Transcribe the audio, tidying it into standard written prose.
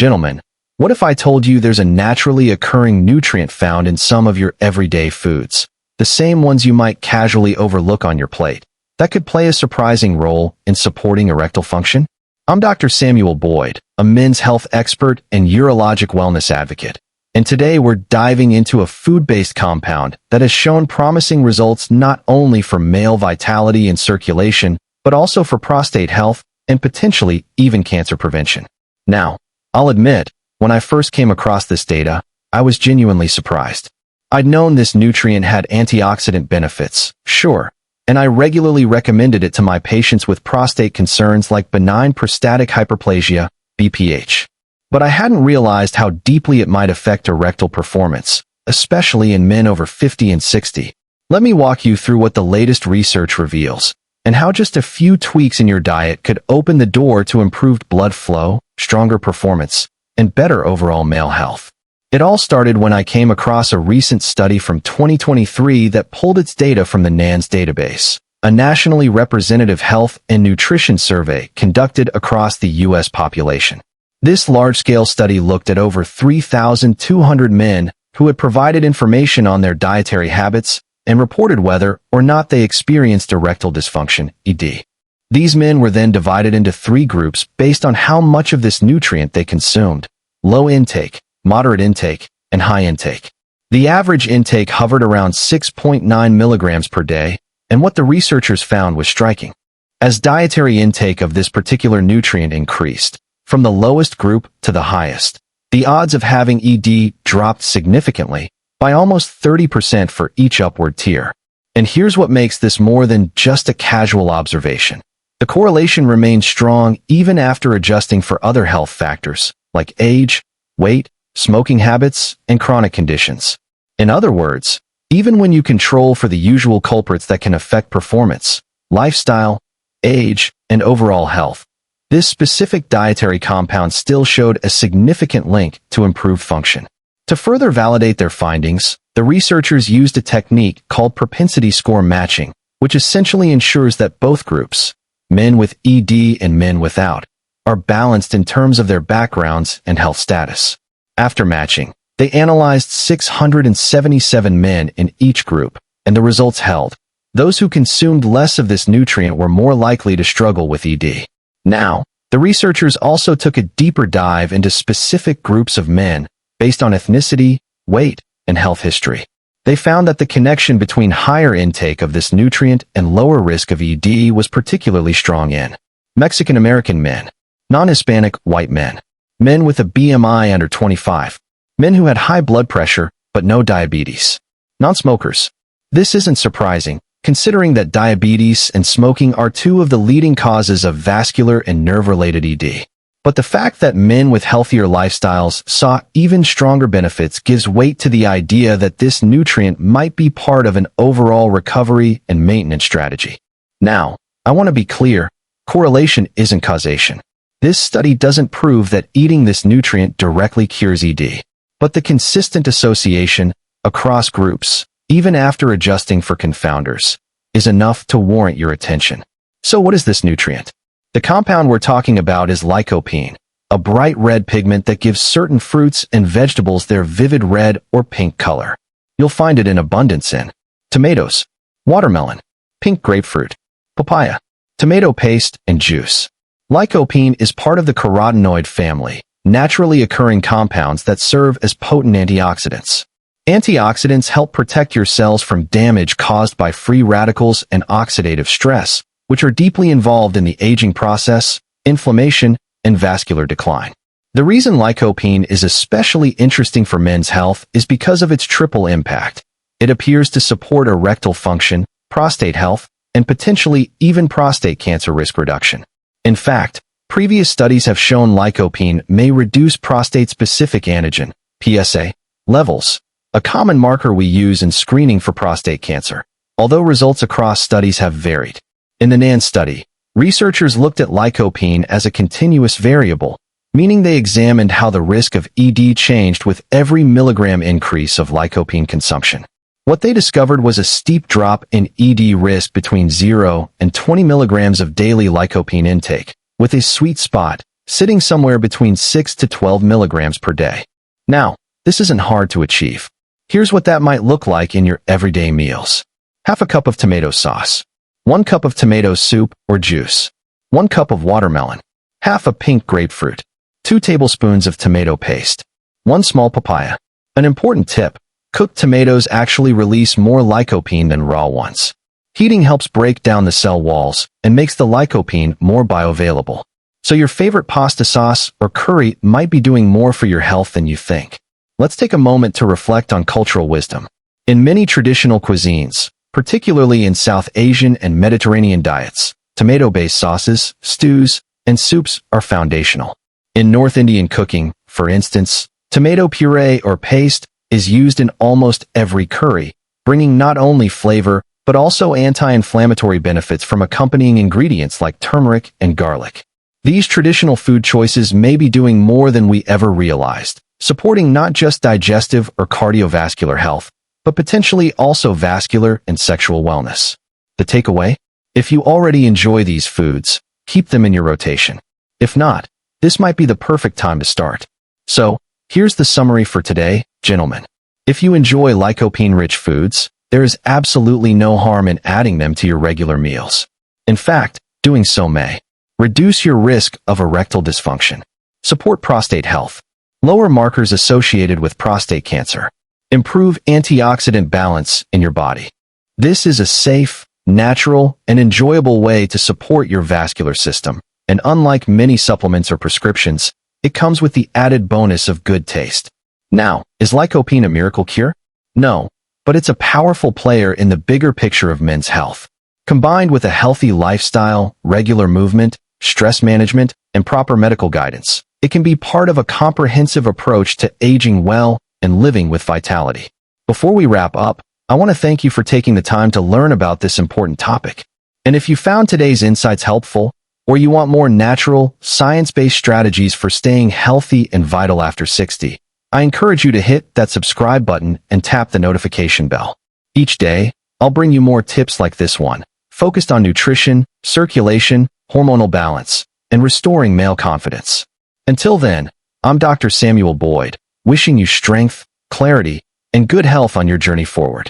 Gentlemen, what if I told you there's a naturally occurring nutrient found in some of your everyday foods, the same ones you might casually overlook on your plate, that could play a surprising role in supporting erectile function? I'm Dr. Samuel Boyd, a men's health expert and urologic wellness advocate, and today we're diving into a food-based compound that has shown promising results not only for male vitality and circulation, but also for prostate health and potentially even cancer prevention. Now, I'll admit, when I first came across this data, I was genuinely surprised. I'd known this nutrient had antioxidant benefits, sure, and I regularly recommended it to my patients with prostate concerns like benign prostatic hyperplasia, BPH. But I hadn't realized how deeply it might affect erectile performance, especially in men over 50 and 60. Let me walk you through what the latest research reveals, and how just a few tweaks in your diet could open the door to improved blood flow, stronger performance, and better overall male health. It all started when I came across a recent study from 2023 that pulled its data from the NANS database, a nationally representative health and nutrition survey conducted across the U.S. population. This large-scale study looked at over 3,200 men who had provided information on their dietary habits and reported whether or not they experienced erectile dysfunction, ED. These men were then divided into 3 groups based on how much of this nutrient they consumed: low intake, moderate intake, and high intake. The average intake hovered around 6.9 milligrams per day, and what the researchers found was striking. As dietary intake of this particular nutrient increased, from the lowest group to the highest, the odds of having ED dropped significantly, by almost 30% for each upward tier. And here's what makes this more than just a casual observation. The correlation remains strong even after adjusting for other health factors, like age, weight, smoking habits, and chronic conditions. In other words, even when you control for the usual culprits that can affect performance, lifestyle, age, and overall health, this specific dietary compound still showed a significant link to improved function. To further validate their findings, the researchers used a technique called propensity score matching, which essentially ensures that both groups, men with ED and men without, are balanced in terms of their backgrounds and health status. After matching, they analyzed 677 men in each group, and the results held. Those who consumed less of this nutrient were more likely to struggle with ED. Now, the researchers also took a deeper dive into specific groups of men based on ethnicity, weight, and health history. They found that the connection between higher intake of this nutrient and lower risk of ED was particularly strong in Mexican-American men, non-Hispanic white men, men with a BMI under 25, men who had high blood pressure but no diabetes, non-smokers. This isn't surprising, considering that diabetes and smoking are 2 of the leading causes of vascular and nerve-related ED. But the fact that men with healthier lifestyles saw even stronger benefits gives weight to the idea that this nutrient might be part of an overall recovery and maintenance strategy. Now, I want to be clear, correlation isn't causation. This study doesn't prove that eating this nutrient directly cures ED, but the consistent association across groups, even after adjusting for confounders, is enough to warrant your attention. So what is this nutrient? The compound we're talking about is lycopene, a bright red pigment that gives certain fruits and vegetables their vivid red or pink color. You'll find it in abundance in tomatoes, watermelon, pink grapefruit, papaya, tomato paste, and juice. Lycopene is part of the carotenoid family, naturally occurring compounds that serve as potent antioxidants. Antioxidants help protect your cells from damage caused by free radicals and oxidative stress, which are deeply involved in the aging process, inflammation, and vascular decline. The reason lycopene is especially interesting for men's health is because of its triple impact. It appears to support erectile function, prostate health, and potentially even prostate cancer risk reduction. In fact, previous studies have shown lycopene may reduce prostate-specific antigen, PSA, levels, a common marker we use in screening for prostate cancer, although results across studies have varied. In the NANS study, researchers looked at lycopene as a continuous variable, meaning they examined how the risk of ED changed with every milligram increase of lycopene consumption. What they discovered was a steep drop in ED risk between 0 and 20 milligrams of daily lycopene intake, with a sweet spot, sitting somewhere between 6 to 12 milligrams per day. Now, this isn't hard to achieve. Here's what that might look like in your everyday meals. Half a cup of tomato sauce. 1 cup of tomato soup or juice. 1 cup of watermelon. Half a pink grapefruit. 2 tablespoons of tomato paste. 1 small papaya. An important tip: cooked tomatoes actually release more lycopene than raw ones. Heating helps break down the cell walls and makes the lycopene more bioavailable. So your favorite pasta sauce or curry might be doing more for your health than you think. Let's take a moment to reflect on cultural wisdom. In many traditional cuisines, particularly in South Asian and Mediterranean diets, tomato-based sauces, stews, and soups are foundational. In North Indian cooking, for instance, tomato puree or paste is used in almost every curry, bringing not only flavor but also anti-inflammatory benefits from accompanying ingredients like turmeric and garlic. These traditional food choices may be doing more than we ever realized, supporting not just digestive or cardiovascular health, but potentially also vascular and sexual wellness. The takeaway? If you already enjoy these foods, keep them in your rotation. If not, this might be the perfect time to start. So, here's the summary for today, gentlemen. If you enjoy lycopene-rich foods, there is absolutely no harm in adding them to your regular meals. In fact, doing so may reduce your risk of erectile dysfunction, support prostate health, lower markers associated with prostate cancer, improve antioxidant balance in your body. This is a safe, natural, and enjoyable way to support your vascular system, and unlike many supplements or prescriptions, it comes with the added bonus of good taste. Now, is lycopene a miracle cure? No, but it's a powerful player in the bigger picture of men's health. Combined with a healthy lifestyle, regular movement, stress management, and proper medical guidance, it can be part of a comprehensive approach to aging well and living with vitality. Before we wrap up, I want to thank you for taking the time to learn about this important topic. And if you found today's insights helpful, or you want more natural, science-based strategies for staying healthy and vital after 60, I encourage you to hit that subscribe button and tap the notification bell. Each day, I'll bring you more tips like this one, focused on nutrition, circulation, hormonal balance, and restoring male confidence. Until then, I'm Dr. Samuel Boyd, wishing you strength, clarity, and good health on your journey forward.